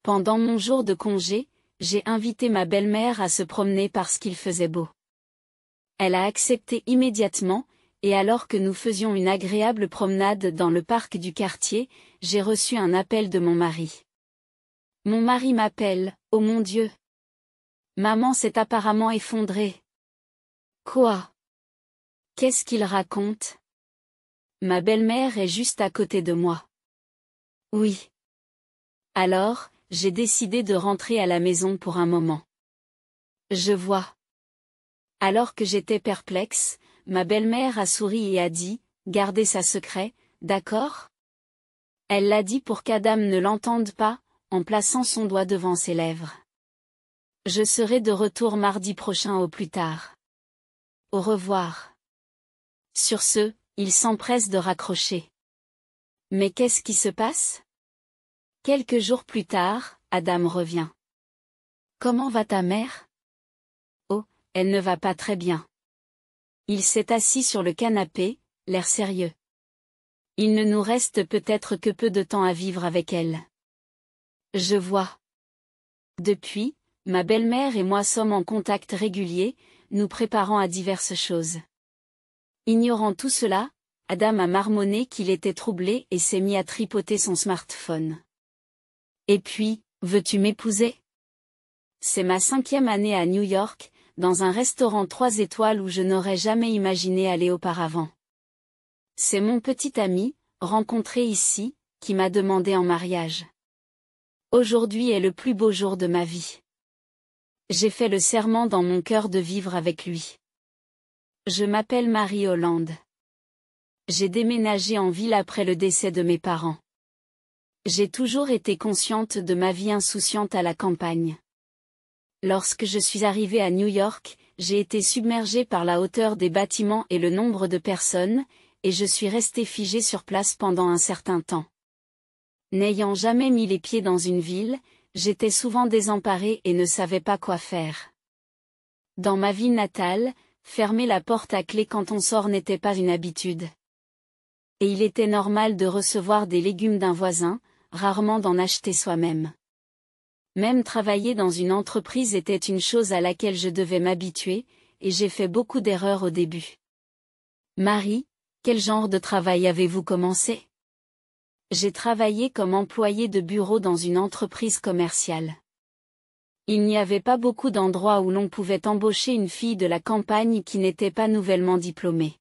Pendant mon jour de congé, j'ai invité ma belle-mère à se promener parce qu'il faisait beau. Elle a accepté immédiatement, et alors que nous faisions une agréable promenade dans le parc du quartier, j'ai reçu un appel de mon mari. Mon mari m'appelle, oh mon Dieu! Maman s'est apparemment effondrée. Quoi? Qu'est-ce qu'il raconte? Ma belle-mère est juste à côté de moi. Oui. Alors, j'ai décidé de rentrer à la maison pour un moment. Je vois. Alors que j'étais perplexe, ma belle-mère a souri et a dit, gardez ça secret, d'accord? Elle l'a dit pour qu'Adam ne l'entende pas, en plaçant son doigt devant ses lèvres. Je serai de retour mardi prochain au plus tard. Au revoir. Sur ce, il s'empresse de raccrocher. Mais qu'est-ce qui se passe? Quelques jours plus tard, Adam revient. Comment va ta mère? Oh, elle ne va pas très bien. Il s'est assis sur le canapé, l'air sérieux. Il ne nous reste peut-être que peu de temps à vivre avec elle. Je vois. Depuis, ma belle-mère et moi sommes en contact régulier, nous préparant à diverses choses. Ignorant tout cela, Adam a marmonné qu'il était troublé et s'est mis à tripoter son smartphone. Et puis, veux-tu m'épouser? C'est ma 5e année à New York, dans un restaurant 3 étoiles où je n'aurais jamais imaginé aller auparavant. C'est mon petit ami, rencontré ici, qui m'a demandé en mariage. Aujourd'hui est le plus beau jour de ma vie. J'ai fait le serment dans mon cœur de vivre avec lui. Je m'appelle Marie Hollande. J'ai déménagé en ville après le décès de mes parents. J'ai toujours été consciente de ma vie insouciante à la campagne. Lorsque je suis arrivée à New York, j'ai été submergée par la hauteur des bâtiments et le nombre de personnes, et je suis restée figée sur place pendant un certain temps. N'ayant jamais mis les pieds dans une ville, j'étais souvent désemparée et ne savais pas quoi faire. Dans ma ville natale, fermer la porte à clé quand on sort n'était pas une habitude. Et il était normal de recevoir des légumes d'un voisin, rarement d'en acheter soi-même. Même travailler dans une entreprise était une chose à laquelle je devais m'habituer, et j'ai fait beaucoup d'erreurs au début. Marie, quel genre de travail avez-vous commencé? J'ai travaillé comme employée de bureau dans une entreprise commerciale. Il n'y avait pas beaucoup d'endroits où l'on pouvait embaucher une fille de la campagne qui n'était pas nouvellement diplômée.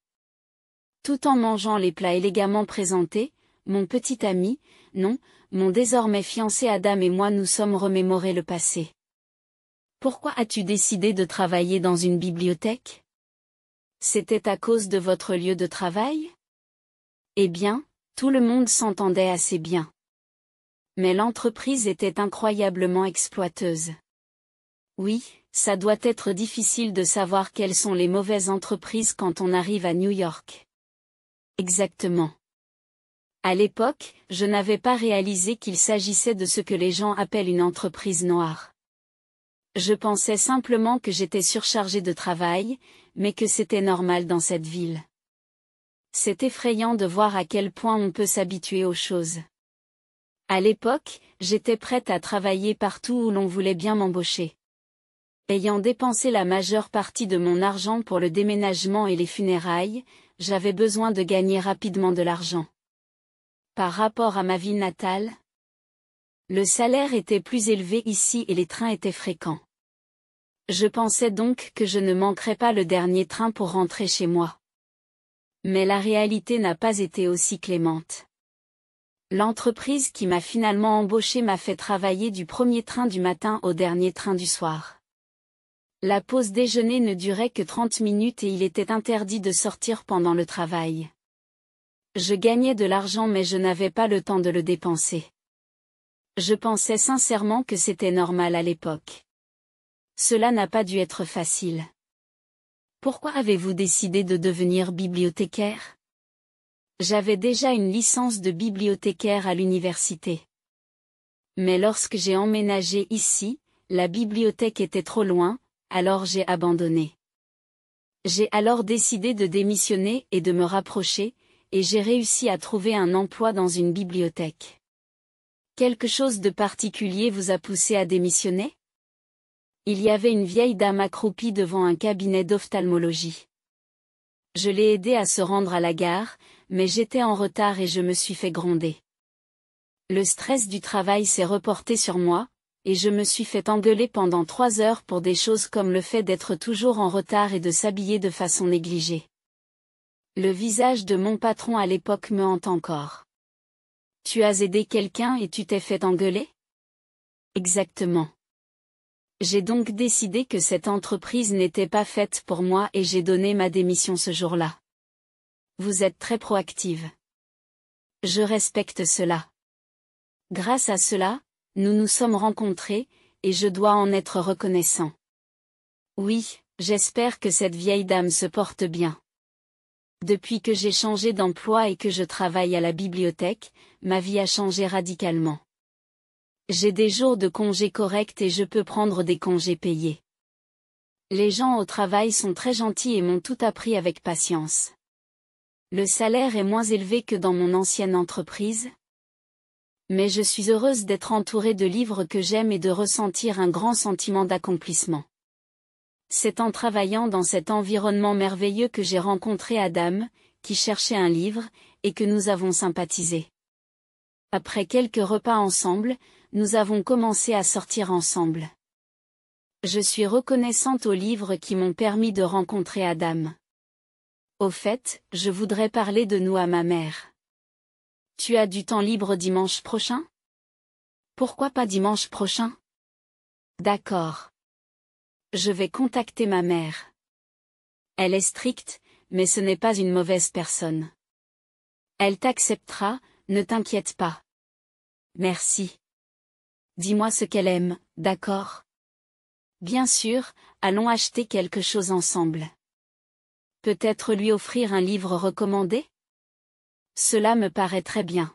Tout en mangeant les plats élégamment présentés, mon petit ami, non, mon désormais fiancé Adam et moi nous sommes remémorés le passé. Pourquoi as-tu décidé de travailler dans une bibliothèque? C'était à cause de votre lieu de travail? Eh bien, tout le monde s'entendait assez bien. Mais l'entreprise était incroyablement exploiteuse. Oui, ça doit être difficile de savoir quelles sont les mauvaises entreprises quand on arrive à New York. Exactement. À l'époque, je n'avais pas réalisé qu'il s'agissait de ce que les gens appellent une entreprise noire. Je pensais simplement que j'étais surchargée de travail, mais que c'était normal dans cette ville. C'est effrayant de voir à quel point on peut s'habituer aux choses. À l'époque, j'étais prête à travailler partout où l'on voulait bien m'embaucher. Ayant dépensé la majeure partie de mon argent pour le déménagement et les funérailles, j'avais besoin de gagner rapidement de l'argent. Par rapport à ma ville natale, le salaire était plus élevé ici et les trains étaient fréquents. Je pensais donc que je ne manquerais pas le dernier train pour rentrer chez moi. Mais la réalité n'a pas été aussi clémente. L'entreprise qui m'a finalement embauchée m'a fait travailler du premier train du matin au dernier train du soir. La pause déjeuner ne durait que 30 minutes et il était interdit de sortir pendant le travail. Je gagnais de l'argent mais je n'avais pas le temps de le dépenser. Je pensais sincèrement que c'était normal à l'époque. Cela n'a pas dû être facile. Pourquoi avez-vous décidé de devenir bibliothécaire? J'avais déjà une licence de bibliothécaire à l'université. Mais lorsque j'ai emménagé ici, la bibliothèque était trop loin, alors j'ai abandonné. J'ai alors décidé de démissionner et de me rapprocher, et j'ai réussi à trouver un emploi dans une bibliothèque. Quelque chose de particulier vous a poussé à démissionner? Il y avait une vieille dame accroupie devant un cabinet d'ophtalmologie. Je l'ai aidée à se rendre à la gare, mais j'étais en retard et je me suis fait gronder. Le stress du travail s'est reporté sur moi, et je me suis fait engueuler pendant 3 heures pour des choses comme le fait d'être toujours en retard et de s'habiller de façon négligée. Le visage de mon patron à l'époque me hante encore. Tu as aidé quelqu'un et tu t'es fait engueuler? Exactement. J'ai donc décidé que cette entreprise n'était pas faite pour moi et j'ai donné ma démission ce jour-là. Vous êtes très proactive. Je respecte cela. Grâce à cela, nous nous sommes rencontrés, et je dois en être reconnaissant. Oui, j'espère que cette vieille dame se porte bien. Depuis que j'ai changé d'emploi et que je travaille à la bibliothèque, ma vie a changé radicalement. J'ai des jours de congés corrects et je peux prendre des congés payés. Les gens au travail sont très gentils et m'ont tout appris avec patience. Le salaire est moins élevé que dans mon ancienne entreprise. Mais je suis heureuse d'être entourée de livres que j'aime et de ressentir un grand sentiment d'accomplissement. C'est en travaillant dans cet environnement merveilleux que j'ai rencontré Adam, qui cherchait un livre, et que nous avons sympathisé. Après quelques repas ensemble, nous avons commencé à sortir ensemble. Je suis reconnaissante aux livres qui m'ont permis de rencontrer Adam. Au fait, je voudrais parler de nous à ma mère. Tu as du temps libre dimanche prochain? Pourquoi pas dimanche prochain? D'accord. Je vais contacter ma mère. Elle est stricte, mais ce n'est pas une mauvaise personne. Elle t'acceptera, ne t'inquiète pas. Merci. Dis-moi ce qu'elle aime, d'accord? Bien sûr, allons acheter quelque chose ensemble. Peut-être lui offrir un livre recommandé? Cela me paraît très bien.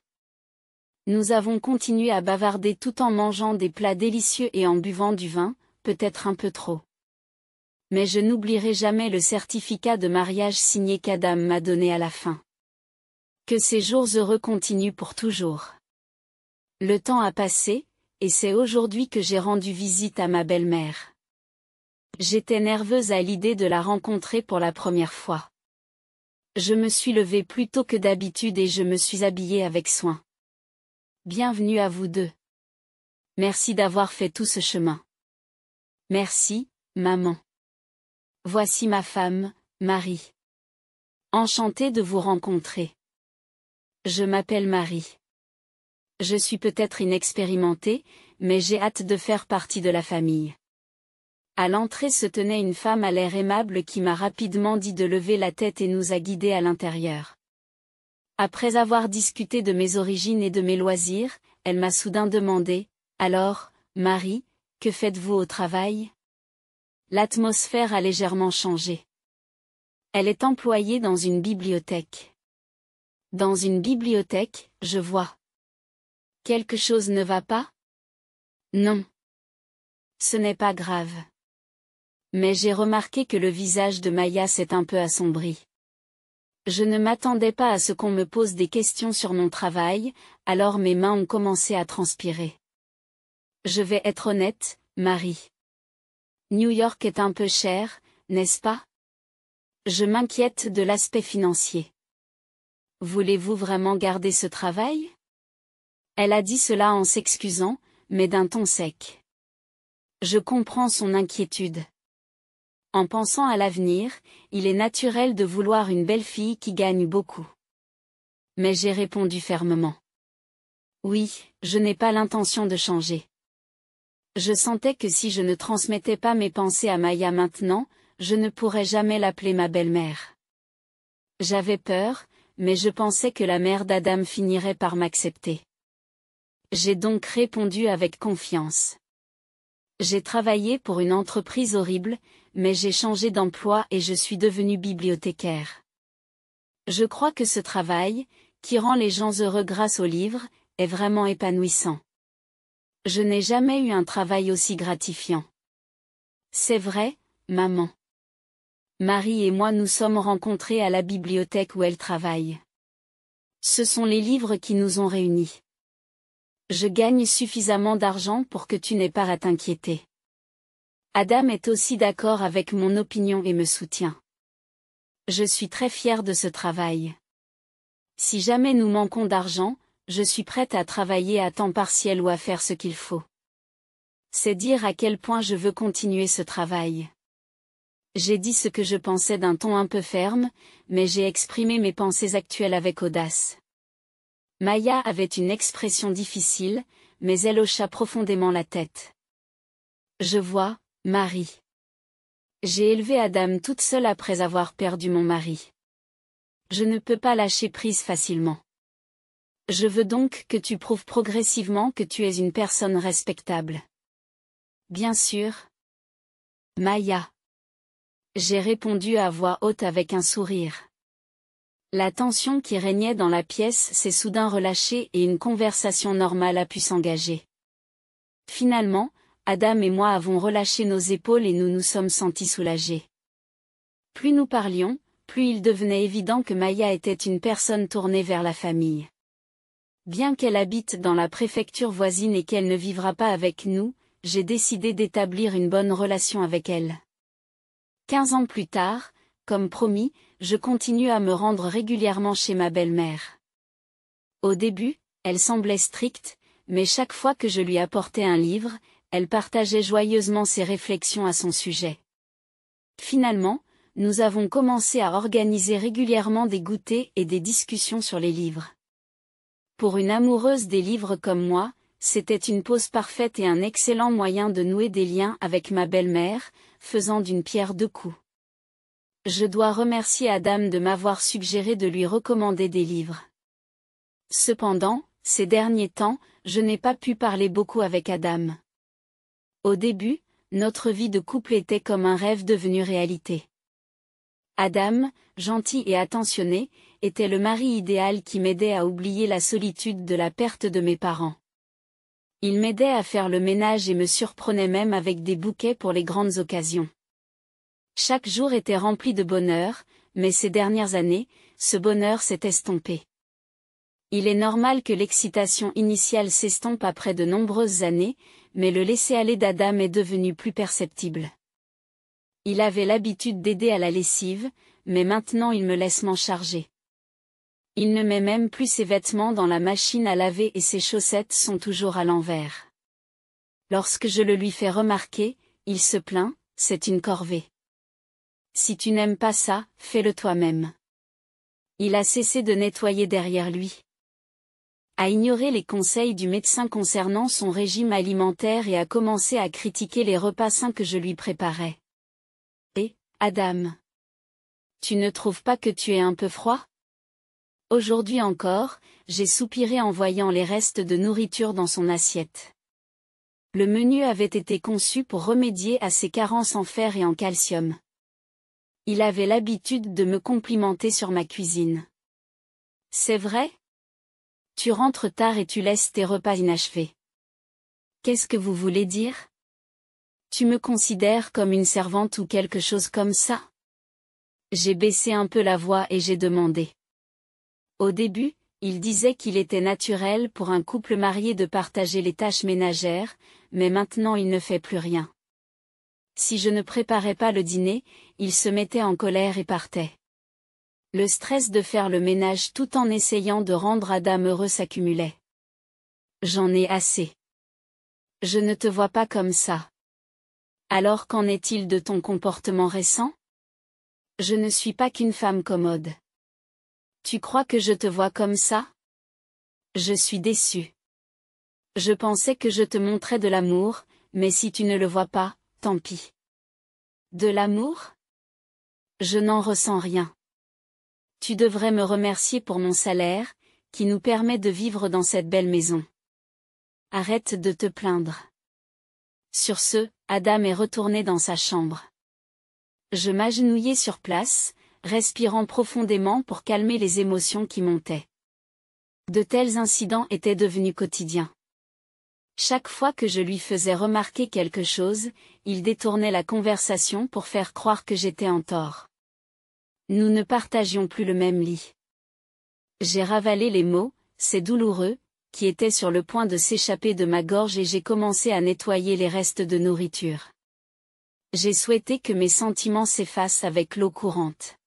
Nous avons continué à bavarder tout en mangeant des plats délicieux et en buvant du vin, peut-être un peu trop. Mais je n'oublierai jamais le certificat de mariage signé qu'Adam m'a donné à la fin. Que ces jours heureux continuent pour toujours. Le temps a passé, et c'est aujourd'hui que j'ai rendu visite à ma belle-mère. J'étais nerveuse à l'idée de la rencontrer pour la première fois. Je me suis levée plus tôt que d'habitude et je me suis habillée avec soin. Bienvenue à vous deux. Merci d'avoir fait tout ce chemin. Merci, maman. Voici ma femme, Marie. Enchantée de vous rencontrer. Je m'appelle Marie. Je suis peut-être inexpérimentée, mais j'ai hâte de faire partie de la famille. À l'entrée se tenait une femme à l'air aimable qui m'a rapidement dit de lever la tête et nous a guidés à l'intérieur. Après avoir discuté de mes origines et de mes loisirs, elle m'a soudain demandé, « Alors, Marie, que faites-vous au travail ?» L'atmosphère a légèrement changé. Elle est employée dans une bibliothèque. Dans une bibliothèque, je vois. Quelque chose ne va pas? Non. Ce n'est pas grave. Mais j'ai remarqué que le visage de Maya s'est un peu assombri. Je ne m'attendais pas à ce qu'on me pose des questions sur mon travail, alors mes mains ont commencé à transpirer. Je vais être honnête, Marie. New York est un peu cher, n'est-ce pas? Je m'inquiète de l'aspect financier. Voulez-vous vraiment garder ce travail? Elle a dit cela en s'excusant, mais d'un ton sec. Je comprends son inquiétude. En pensant à l'avenir, il est naturel de vouloir une belle fille qui gagne beaucoup. Mais j'ai répondu fermement. Oui, je n'ai pas l'intention de changer. Je sentais que si je ne transmettais pas mes pensées à Maya maintenant, je ne pourrais jamais l'appeler ma belle-mère. J'avais peur, mais je pensais que la mère d'Adam finirait par m'accepter. J'ai donc répondu avec confiance. J'ai travaillé pour une entreprise horrible, mais j'ai changé d'emploi et je suis devenue bibliothécaire. Je crois que ce travail, qui rend les gens heureux grâce aux livres, est vraiment épanouissant. Je n'ai jamais eu un travail aussi gratifiant. C'est vrai, maman. Marie et moi nous sommes rencontrés à la bibliothèque où elle travaille. Ce sont les livres qui nous ont réunis. Je gagne suffisamment d'argent pour que tu n'aies pas à t'inquiéter. Adam est aussi d'accord avec mon opinion et me soutient. Je suis très fière de ce travail. Si jamais nous manquons d'argent, je suis prête à travailler à temps partiel ou à faire ce qu'il faut. C'est dire à quel point je veux continuer ce travail. J'ai dit ce que je pensais d'un ton un peu ferme, mais j'ai exprimé mes pensées actuelles avec audace. Maya avait une expression difficile, mais elle hocha profondément la tête. Je vois, Marie. J'ai élevé Adam toute seule après avoir perdu mon mari. Je ne peux pas lâcher prise facilement. Je veux donc que tu prouves progressivement que tu es une personne respectable. Bien sûr. Maya. J'ai répondu à voix haute avec un sourire. La tension qui régnait dans la pièce s'est soudain relâchée et une conversation normale a pu s'engager. Finalement, Adam et moi avons relâché nos épaules et nous nous sommes sentis soulagés. Plus nous parlions, plus il devenait évident que Maya était une personne tournée vers la famille. Bien qu'elle habite dans la préfecture voisine et qu'elle ne vivra pas avec nous, j'ai décidé d'établir une bonne relation avec elle. 15 ans plus tard, comme promis, je continue à me rendre régulièrement chez ma belle-mère. Au début, elle semblait stricte, mais chaque fois que je lui apportais un livre, elle partageait joyeusement ses réflexions à son sujet. Finalement, nous avons commencé à organiser régulièrement des goûters et des discussions sur les livres. Pour une amoureuse des livres comme moi, c'était une pause parfaite et un excellent moyen de nouer des liens avec ma belle-mère, faisant d'une pierre deux coups. Je dois remercier Adam de m'avoir suggéré de lui recommander des livres. Cependant, ces derniers temps, je n'ai pas pu parler beaucoup avec Adam. Au début, notre vie de couple était comme un rêve devenu réalité. Adam, gentil et attentionné, était le mari idéal qui m'aidait à oublier la solitude de la perte de mes parents. Il m'aidait à faire le ménage et me surprenait même avec des bouquets pour les grandes occasions. Chaque jour était rempli de bonheur, mais ces dernières années, ce bonheur s'est estompé. Il est normal que l'excitation initiale s'estompe après de nombreuses années, mais le laisser-aller d'Adam est devenu plus perceptible. Il avait l'habitude d'aider à la lessive, mais maintenant il me laisse m'en charger. Il ne met même plus ses vêtements dans la machine à laver et ses chaussettes sont toujours à l'envers. Lorsque je le lui fais remarquer, il se plaint, c'est une corvée. Si tu n'aimes pas ça, fais-le toi-même. Il a cessé de nettoyer derrière lui. A ignoré les conseils du médecin concernant son régime alimentaire et a commencé à critiquer les repas sains que je lui préparais. Et, Adam, tu ne trouves pas que tu es un peu froid? Aujourd'hui encore, j'ai soupiré en voyant les restes de nourriture dans son assiette. Le menu avait été conçu pour remédier à ses carences en fer et en calcium. Il avait l'habitude de me complimenter sur ma cuisine. C'est vrai? Tu rentres tard et tu laisses tes repas inachevés. Qu'est-ce que vous voulez dire? Tu me considères comme une servante ou quelque chose comme ça? J'ai baissé un peu la voix et j'ai demandé. Au début, il disait qu'il était naturel pour un couple marié de partager les tâches ménagères, mais maintenant il ne fait plus rien. Si je ne préparais pas le dîner, il se mettait en colère et partait. Le stress de faire le ménage tout en essayant de rendre Adam heureux s'accumulait. J'en ai assez. Je ne te vois pas comme ça. Alors qu'en est-il de ton comportement récent? Je ne suis pas qu'une femme commode. Tu crois que je te vois comme ça? Je suis déçue. Je pensais que je te montrais de l'amour, mais si tu ne le vois pas, tant pis. De l'amour? Je n'en ressens rien. Tu devrais me remercier pour mon salaire, qui nous permet de vivre dans cette belle maison. Arrête de te plaindre. Sur ce, Adam est retourné dans sa chambre. Je m'agenouillai sur place, respirant profondément pour calmer les émotions qui montaient. De tels incidents étaient devenus quotidiens. Chaque fois que je lui faisais remarquer quelque chose, il détournait la conversation pour faire croire que j'étais en tort. Nous ne partagions plus le même lit. J'ai ravalé les mots, c'est douloureux, qui était sur le point de s'échapper de ma gorge et j'ai commencé à nettoyer les restes de nourriture. J'ai souhaité que mes sentiments s'effacent avec l'eau courante.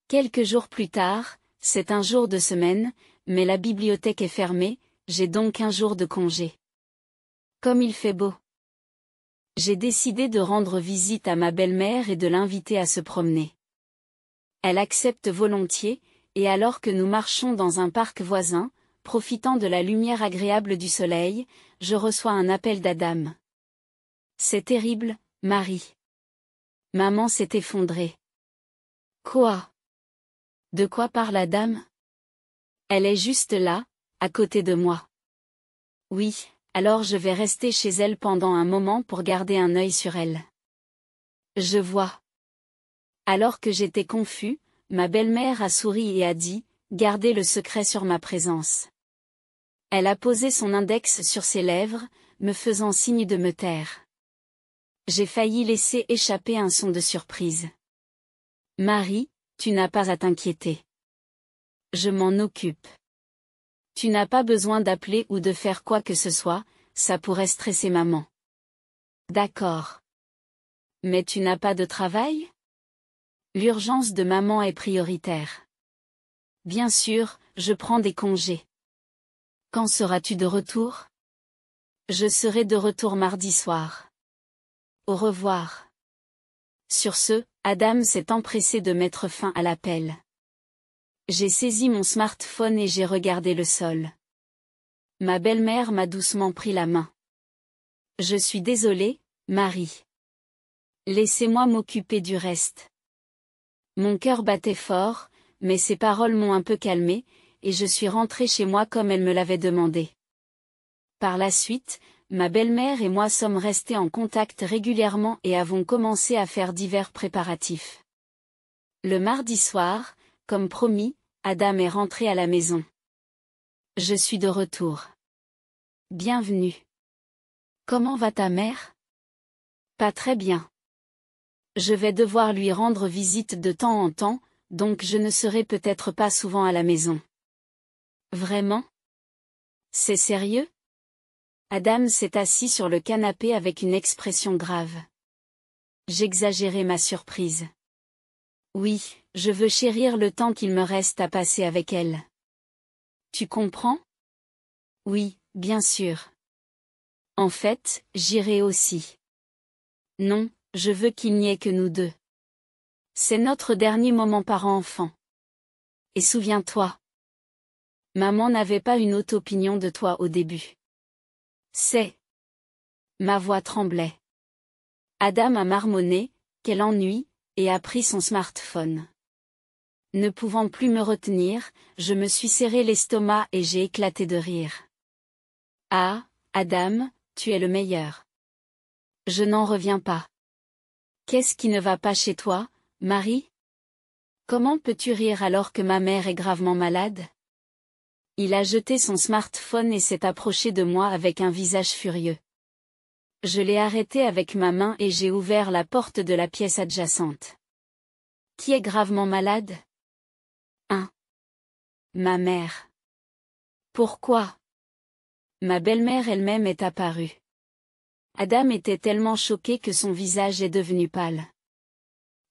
Quelques jours plus tard, c'est un jour de semaine, mais la bibliothèque est fermée, j'ai donc un jour de congé. Comme il fait beau. J'ai décidé de rendre visite à ma belle-mère et de l'inviter à se promener. Elle accepte volontiers, et alors que nous marchons dans un parc voisin, profitant de la lumière agréable du soleil, je reçois un appel d'Adam. C'est terrible, Marie. Maman s'est effondrée. Quoi? De quoi parle Adam? Elle est juste là, à côté de moi. Oui, alors je vais rester chez elle pendant un moment pour garder un œil sur elle. Je vois. Alors que j'étais confus, ma belle-mère a souri et a dit, gardez le secret sur ma présence. Elle a posé son index sur ses lèvres, me faisant signe de me taire. J'ai failli laisser échapper un son de surprise. Marie, tu n'as pas à t'inquiéter. Je m'en occupe. Tu n'as pas besoin d'appeler ou de faire quoi que ce soit, ça pourrait stresser maman. D'accord. Mais tu n'as pas de travail? L'urgence de maman est prioritaire. Bien sûr, je prends des congés. Quand seras-tu de retour? Je serai de retour mardi soir. Au revoir. Sur ce, Adam s'est empressé de mettre fin à l'appel. J'ai saisi mon smartphone et j'ai regardé le sol. Ma belle-mère m'a doucement pris la main. Je suis désolée, Marie. Laissez-moi m'occuper du reste. Mon cœur battait fort, mais ses paroles m'ont un peu calmée, et je suis rentrée chez moi comme elle me l'avait demandé. Par la suite, ma belle-mère et moi sommes restés en contact régulièrement et avons commencé à faire divers préparatifs. Le mardi soir, comme promis, Adam est rentré à la maison. Je suis de retour. Bienvenue. Comment va ta mère? Pas très bien. Je vais devoir lui rendre visite de temps en temps, donc je ne serai peut-être pas souvent à la maison. Vraiment? C'est sérieux? Adam s'est assis sur le canapé avec une expression grave. J'exagérais ma surprise. Oui, je veux chérir le temps qu'il me reste à passer avec elle. Tu comprends? Oui, bien sûr. En fait, j'irai aussi. Non, je veux qu'il n'y ait que nous deux. C'est notre dernier moment parent-enfant. Et souviens-toi. Maman n'avait pas une haute opinion de toi au début. C'est. Ma voix tremblait. Adam a marmonné, quel ennui, et a pris son smartphone. Ne pouvant plus me retenir, je me suis serré l'estomac et j'ai éclaté de rire. Ah, Adam, tu es le meilleur. Je n'en reviens pas. Qu'est-ce qui ne va pas chez toi, Marie? Comment peux-tu rire alors que ma mère est gravement malade? Il a jeté son smartphone et s'est approché de moi avec un visage furieux. Je l'ai arrêté avec ma main et j'ai ouvert la porte de la pièce adjacente. Qui est gravement malade? Ma mère. Pourquoi? Ma belle-mère elle-même est apparue. Adam était tellement choqué que son visage est devenu pâle.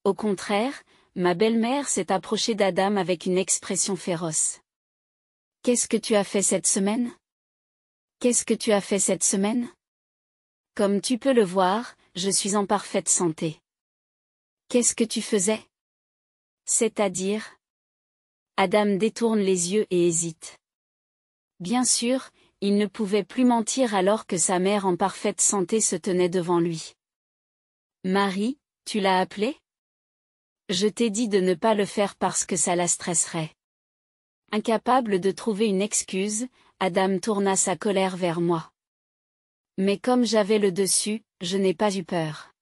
Au contraire, ma belle-mère s'est approchée d'Adam avec une expression féroce. Qu'est-ce que tu as fait cette semaine? Qu'est-ce que tu as fait cette semaine? Comme tu peux le voir, je suis en parfaite santé. Qu'est-ce que tu faisais? C'est-à-dire? Adam détourne les yeux et hésite. Bien sûr, il ne pouvait plus mentir alors que sa mère en parfaite santé se tenait devant lui. Marie, tu l'as appelée? Je t'ai dit de ne pas le faire parce que ça la stresserait. Incapable de trouver une excuse, Adam tourna sa colère vers moi. Mais comme j'avais le dessus, je n'ai pas eu peur.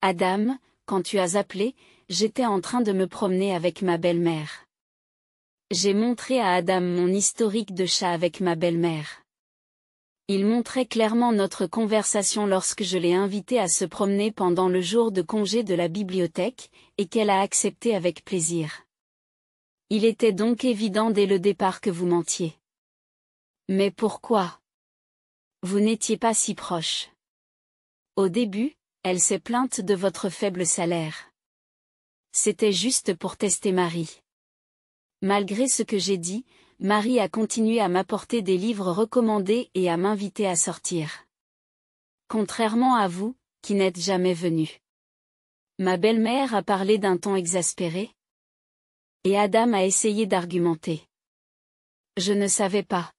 Adam, quand tu as appelé, j'étais en train de me promener avec ma belle-mère. J'ai montré à Adam mon historique de chat avec ma belle-mère. Il montrait clairement notre conversation lorsque je l'ai invitée à se promener pendant le jour de congé de la bibliothèque, et qu'elle a accepté avec plaisir. Il était donc évident dès le départ que vous mentiez. Mais pourquoi? Vous n'étiez pas si proche. Au début, elle s'est plainte de votre faible salaire. C'était juste pour tester Marie. Malgré ce que j'ai dit, Marie a continué à m'apporter des livres recommandés et à m'inviter à sortir. Contrairement à vous, qui n'êtes jamais venu. Ma belle-mère a parlé d'un ton exaspéré. Et Adam a essayé d'argumenter. Je ne savais pas.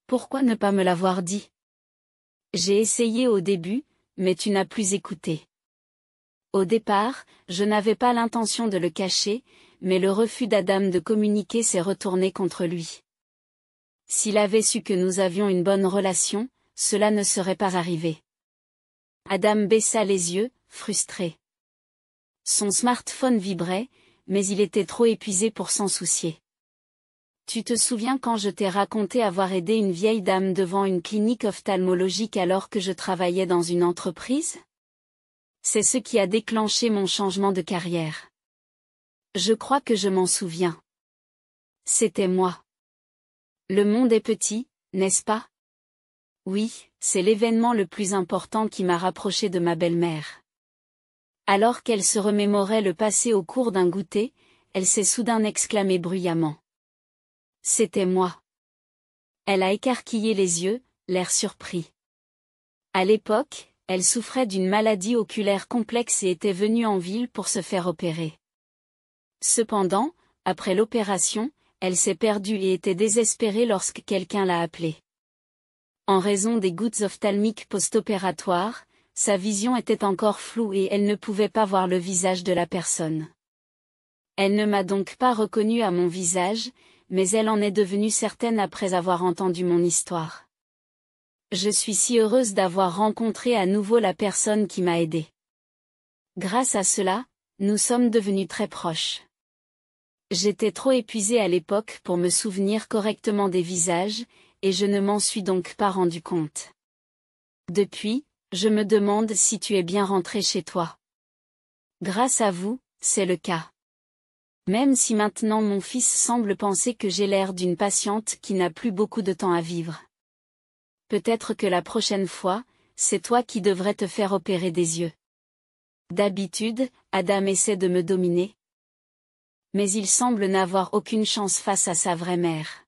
Pourquoi ne pas me l'avoir dit? J'ai essayé au début, mais tu n'as plus écouté. Au départ, je n'avais pas l'intention de le cacher, mais le refus d'Adam de communiquer s'est retourné contre lui. S'il avait su que nous avions une bonne relation, cela ne serait pas arrivé. Adam baissa les yeux, frustré. Son smartphone vibrait, mais il était trop épuisé pour s'en soucier. Tu te souviens quand je t'ai raconté avoir aidé une vieille dame devant une clinique ophtalmologique alors que je travaillais dans une entreprise? C'est ce qui a déclenché mon changement de carrière. Je crois que je m'en souviens. C'était moi. Le monde est petit, n'est-ce pas? Oui, c'est l'événement le plus important qui m'a rapproché de ma belle-mère. Alors qu'elle se remémorait le passé au cours d'un goûter, elle s'est soudain exclamée bruyamment. C'était moi. Elle a écarquillé les yeux, l'air surpris. À l'époque, elle souffrait d'une maladie oculaire complexe et était venue en ville pour se faire opérer. Cependant, après l'opération, elle s'est perdue et était désespérée lorsque quelqu'un l'a appelée. En raison des gouttes ophtalmiques post-opératoires, sa vision était encore floue et elle ne pouvait pas voir le visage de la personne. Elle ne m'a donc pas reconnue à mon visage, mais elle en est devenue certaine après avoir entendu mon histoire. Je suis si heureuse d'avoir rencontré à nouveau la personne qui m'a aidée. Grâce à cela, nous sommes devenus très proches. J'étais trop épuisée à l'époque pour me souvenir correctement des visages, et je ne m'en suis donc pas rendu compte. Depuis, je me demande si tu es bien rentré chez toi. Grâce à vous, c'est le cas. Même si maintenant mon fils semble penser que j'ai l'air d'une patiente qui n'a plus beaucoup de temps à vivre. Peut-être que la prochaine fois, c'est toi qui devrais te faire opérer des yeux. D'habitude, Adam essaie de me dominer. Mais il semble n'avoir aucune chance face à sa vraie mère.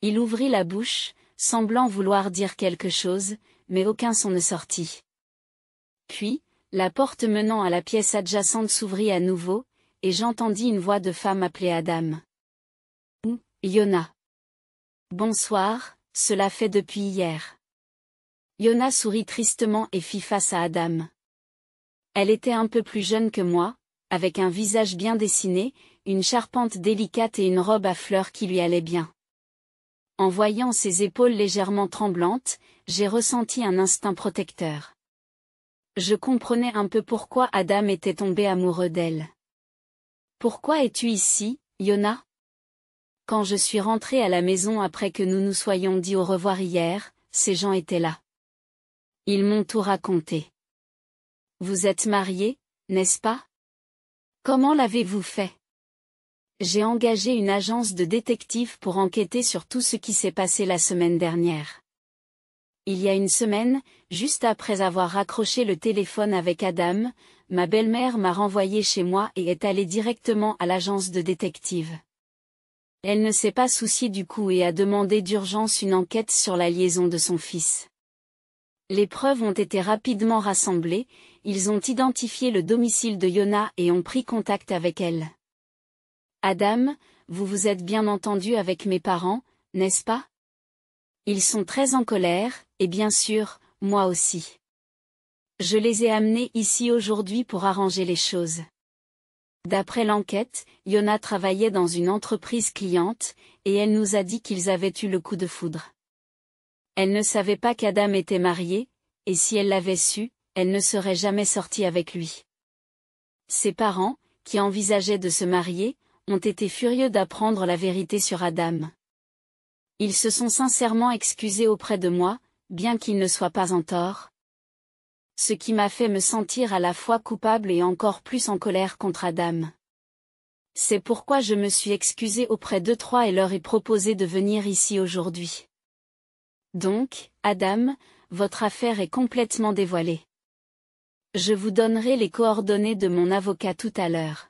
Il ouvrit la bouche, semblant vouloir dire quelque chose, mais aucun son ne sortit. Puis, la porte menant à la pièce adjacente s'ouvrit à nouveau, et j'entendis une voix de femme appeler Adam. Ou, Yona. Bonsoir, cela fait depuis hier. Yona sourit tristement et fit face à Adam. Elle était un peu plus jeune que moi, avec un visage bien dessiné, une charpente délicate et une robe à fleurs qui lui allait bien. En voyant ses épaules légèrement tremblantes, j'ai ressenti un instinct protecteur. Je comprenais un peu pourquoi Adam était tombé amoureux d'elle. Pourquoi es-tu ici, Yona? Quand je suis rentrée à la maison après que nous nous soyons dit au revoir hier, ces gens étaient là. Ils m'ont tout raconté. Vous êtes mariés, n'est-ce pas? Comment l'avez-vous fait? J'ai engagé une agence de détectives pour enquêter sur tout ce qui s'est passé la semaine dernière. Il y a une semaine, juste après avoir raccroché le téléphone avec Adam, ma belle-mère m'a renvoyé chez moi et est allée directement à l'agence de détectives. Elle ne s'est pas souciée du coup et a demandé d'urgence une enquête sur la liaison de son fils. Les preuves ont été rapidement rassemblées, ils ont identifié le domicile de Yona et ont pris contact avec elle. Adam, vous vous êtes bien entendu avec mes parents, n'est-ce pas? Ils sont très en colère, et bien sûr, moi aussi. Je les ai amenés ici aujourd'hui pour arranger les choses. D'après l'enquête, Yona travaillait dans une entreprise cliente, et elle nous a dit qu'ils avaient eu le coup de foudre. Elle ne savait pas qu'Adam était marié, et si elle l'avait su, elle ne serait jamais sortie avec lui. Ses parents, qui envisageaient de se marier, ont été furieux d'apprendre la vérité sur Adam. Ils se sont sincèrement excusés auprès de moi, bien qu'ils ne soient pas en tort. Ce qui m'a fait me sentir à la fois coupable et encore plus en colère contre Adam. C'est pourquoi je me suis excusée auprès d'eux trois et leur ai proposé de venir ici aujourd'hui. Donc, Adam, votre affaire est complètement dévoilée. Je vous donnerai les coordonnées de mon avocat tout à l'heure.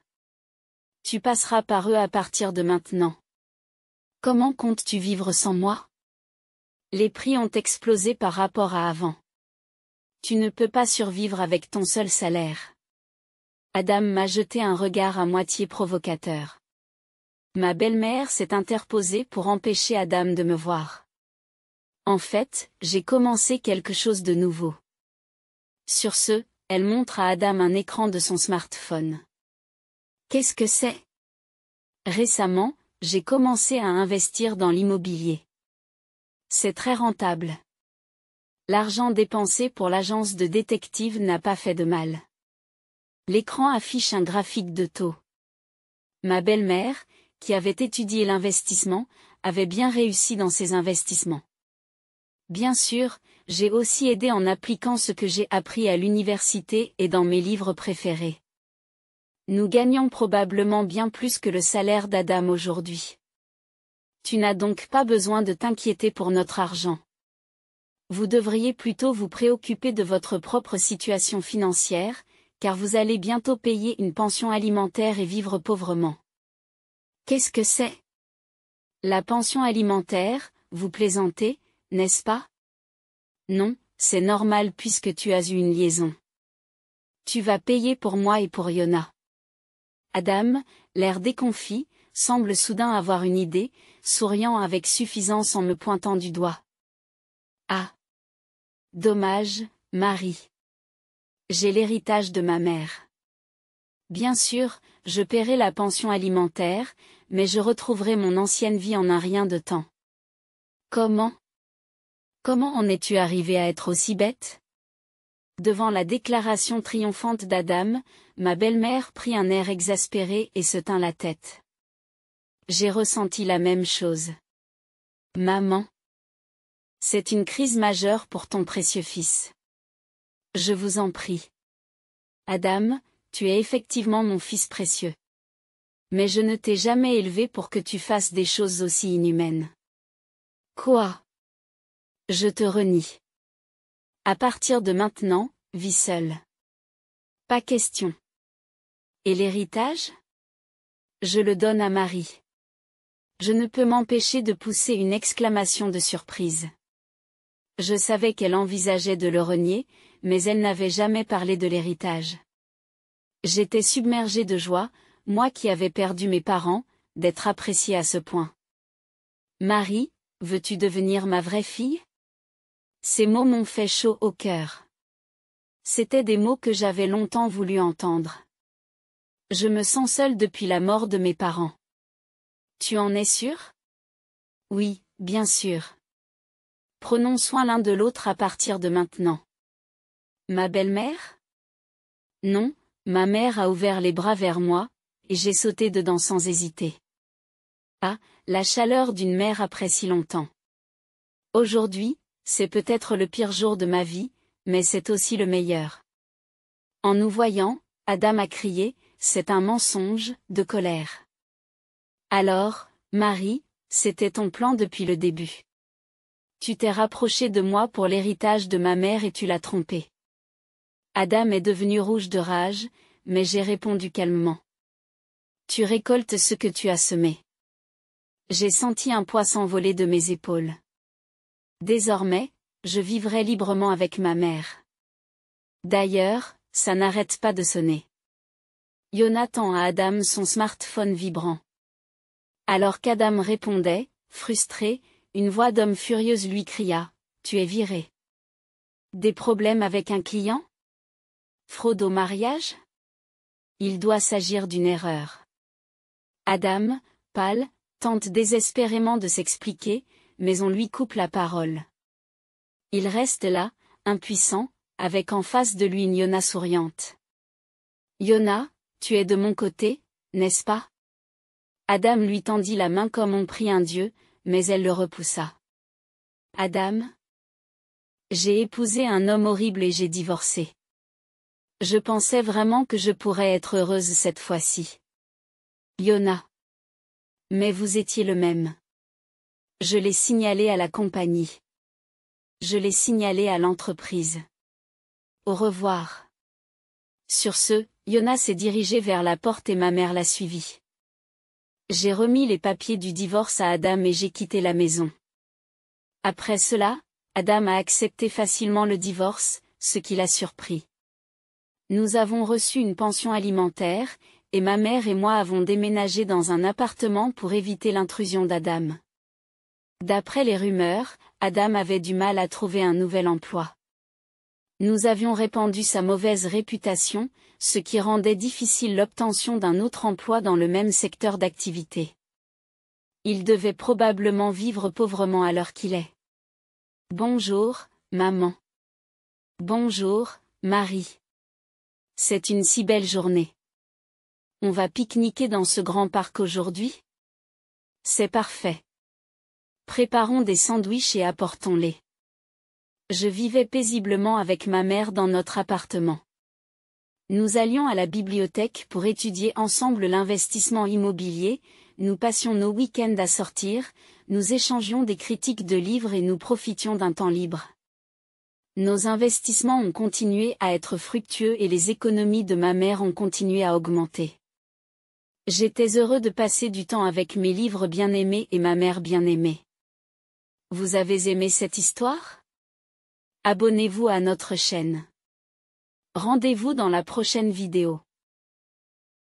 Tu passeras par eux à partir de maintenant. Comment comptes-tu vivre sans moi? Les prix ont explosé par rapport à avant. Tu ne peux pas survivre avec ton seul salaire. Adam m'a jeté un regard à moitié provocateur. Ma belle-mère s'est interposée pour empêcher Adam de me voir. En fait, j'ai commencé quelque chose de nouveau. Sur ce, elle montre à Adam un écran de son smartphone. Qu'est-ce que c'est? Récemment, j'ai commencé à investir dans l'immobilier. C'est très rentable. L'argent dépensé pour l'agence de détective n'a pas fait de mal. L'écran affiche un graphique de taux. Ma belle-mère, qui avait étudié l'investissement, avait bien réussi dans ses investissements. Bien sûr, j'ai aussi aidé en appliquant ce que j'ai appris à l'université et dans mes livres préférés. Nous gagnons probablement bien plus que le salaire d'Adam aujourd'hui. Tu n'as donc pas besoin de t'inquiéter pour notre argent. Vous devriez plutôt vous préoccuper de votre propre situation financière, car vous allez bientôt payer une pension alimentaire et vivre pauvrement. Qu'est-ce que c'est? La pension alimentaire, vous plaisantez, n'est-ce pas? Non, c'est normal puisque tu as eu une liaison. Tu vas payer pour moi et pour Yona. Adam, l'air déconfit, semble soudain avoir une idée, souriant avec suffisance en me pointant du doigt. Ah! Dommage, Marie. J'ai l'héritage de ma mère. Bien sûr, je paierai la pension alimentaire, mais je retrouverai mon ancienne vie en un rien de temps. Comment? Comment en es-tu arrivé à être aussi bête? Devant la déclaration triomphante d'Adam, ma belle-mère prit un air exaspéré et se tint la tête. J'ai ressenti la même chose. Maman. C'est une crise majeure pour ton précieux fils. Je vous en prie. Adam, tu es effectivement mon fils précieux. Mais je ne t'ai jamais élevé pour que tu fasses des choses aussi inhumaines. Quoi? Je te renie. À partir de maintenant, vis seul. Pas question. Et l'héritage? Je le donne à Marie. Je ne peux m'empêcher de pousser une exclamation de surprise. Je savais qu'elle envisageait de le renier, mais elle n'avait jamais parlé de l'héritage. J'étais submergée de joie, moi qui avais perdu mes parents, d'être appréciée à ce point. Marie, veux-tu devenir ma vraie fille? Ces mots m'ont fait chaud au cœur. C'étaient des mots que j'avais longtemps voulu entendre. Je me sens seule depuis la mort de mes parents. Tu en es sûr? Oui, bien sûr. Prenons soin l'un de l'autre à partir de maintenant. Ma belle-mère? Non, ma mère a ouvert les bras vers moi, et j'ai sauté dedans sans hésiter. Ah, la chaleur d'une mère après si longtemps. Aujourd'hui, c'est peut-être le pire jour de ma vie, mais c'est aussi le meilleur. En nous voyant, Adam a crié, c'est un mensonge, de colère. Alors, Marie, c'était ton plan depuis le début. Tu t'es rapproché de moi pour l'héritage de ma mère et tu l'as trompé. Adam est devenu rouge de rage, mais j'ai répondu calmement. Tu récoltes ce que tu as semé. J'ai senti un poids s'envoler de mes épaules. Désormais, je vivrai librement avec ma mère. D'ailleurs, ça n'arrête pas de sonner. Yona tend à Adam son smartphone vibrant. Alors qu'Adam répondait, frustré, une voix d'homme furieuse lui cria, « Tu es viré. » Des problèmes avec un client? Fraude au mariage? Il doit s'agir d'une erreur. Adam, pâle, tente désespérément de s'expliquer, mais on lui coupe la parole. Il reste là, impuissant, avec en face de lui une Yona souriante. Yona, tu es de mon côté, n'est-ce pas? Adam lui tendit la main comme on prie un dieu, mais elle le repoussa. Adam? J'ai épousé un homme horrible et j'ai divorcé. Je pensais vraiment que je pourrais être heureuse cette fois-ci. Yona. Mais vous étiez le même. Je l'ai signalé à la compagnie. Je l'ai signalé à l'entreprise. Au revoir. Sur ce, Yona s'est dirigé vers la porte et ma mère l'a suivi. J'ai remis les papiers du divorce à Adam et j'ai quitté la maison. Après cela, Adam a accepté facilement le divorce, ce qui l'a surpris. Nous avons reçu une pension alimentaire, et ma mère et moi avons déménagé dans un appartement pour éviter l'intrusion d'Adam. D'après les rumeurs, Adam avait du mal à trouver un nouvel emploi. Nous avions répandu sa mauvaise réputation, ce qui rendait difficile l'obtention d'un autre emploi dans le même secteur d'activité. Il devait probablement vivre pauvrement à l'heure qu'il est. Bonjour, maman. Bonjour, Marie. C'est une si belle journée. On va pique-niquer dans ce grand parc aujourd'hui? C'est parfait. Préparons des sandwichs et apportons-les. Je vivais paisiblement avec ma mère dans notre appartement. Nous allions à la bibliothèque pour étudier ensemble l'investissement immobilier, nous passions nos week-ends à sortir, nous échangions des critiques de livres et nous profitions d'un temps libre. Nos investissements ont continué à être fructueux et les économies de ma mère ont continué à augmenter. J'étais heureux de passer du temps avec mes livres bien-aimés et ma mère bien-aimée. Vous avez aimé cette histoire? Abonnez-vous à notre chaîne. Rendez-vous dans la prochaine vidéo.